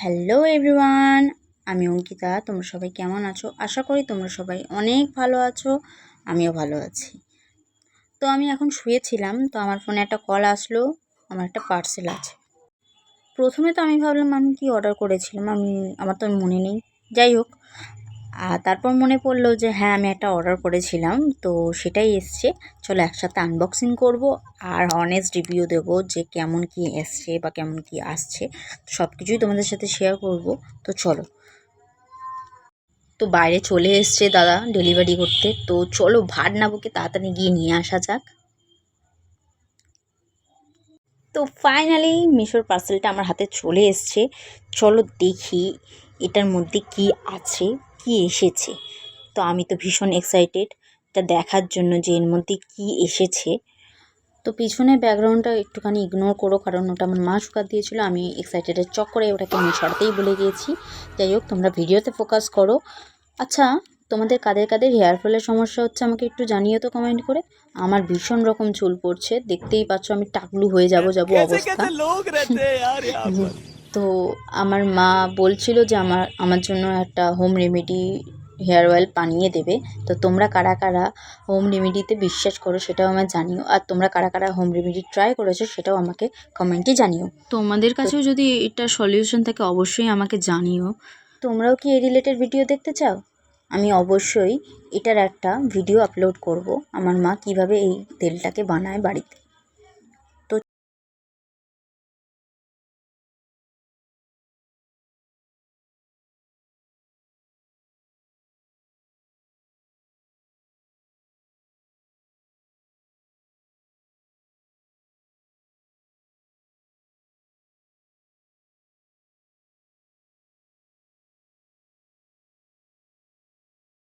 Hello everyone, আমি অঙ্কিতা। তোমরা সবাই কেমন আছো? আশা করি তোমরা সবাই অনেক ভালো আছো, আমিও ভালো আছি। তো আমি এখন শুয়েছিলাম, তো আমার ফোনে একটা কল আসলো, আমার একটা পার্সেল আছে। প্রথমে তো আমি ভাবলাম আমি কি অর্ডার করেছিলাম, আমার তো মনে নেই। যাই হোক, আর তারপর মনে পড়লো যে হ্যাঁ, আমি একটা অর্ডার করেছিলাম, তো সেটাই এসছে। চলো একসাথে আনবক্সিং করব আর অনেস্ট রিভিউ দেবো যে কেমন কি এসছে বা কেমন কি আসছে, সব কিছুই তোমাদের সাথে শেয়ার করব। তো চলো, তো বাইরে চলে এসছে দাদা ডেলিভারি করতে, তো চলো ভাত না বকে তাড়াতাড়ি গিয়ে নিয়ে আসা যাক। তো ফাইনালি মিশোর পার্সেলটা আমার হাতে চলে এসছে। চলো দেখি এটার মধ্যে কি আছে, কি এসেছে। তো আমি তো ভীষণ এক্সাইটেড এটা দেখার জন্য যে এর মধ্যে কি এসেছে। তো পিছনে ব্যাকগ্রাউন্ডটা একটুখানি ইগনোর করো, কারণ ওটা আমার মা শুকাত দিয়েছিলো, আমি এক্সাইটেডের চক্করে ওটাকে আমি সরাতেই ভুলে গিয়েছি। যাই হোক, তোমরা ভিডিওতে ফোকাস করো। আচ্ছা, তোমাদের কাদের কাদের হেয়ার ফলের সমস্যা হচ্ছে আমাকে একটু জানিও তো কমেন্ট করে। আমার ভীষণ রকম চুল পড়ছে, দেখতেই পাচ্ছ আমি টাকলু হয়ে যাব অবস্থা। তো আমার মা বলছিল যে আমার জন্য একটা হোম রেমেডি হেয়ার অয়েল বানিয়ে দেবে। তো তোমরা কারা কারা হোম রেমেডিতে বিশ্বাস করো সেটাও আমায় জানিও, আর তোমরা কারা কারা হোম রেমেডি ট্রাই করেছো সেটাও আমাকে কমেন্টে জানিও। তোমাদের কাছেও যদি এটা সলিউশন থাকে অবশ্যই আমাকে জানিও। তোমরাও কি এই রিলেটেড ভিডিও দেখতে চাও? আমি অবশ্যই এটার একটা ভিডিও আপলোড করব, আমার মা কিভাবে এই তেলটাকে বানায় বাড়িতে।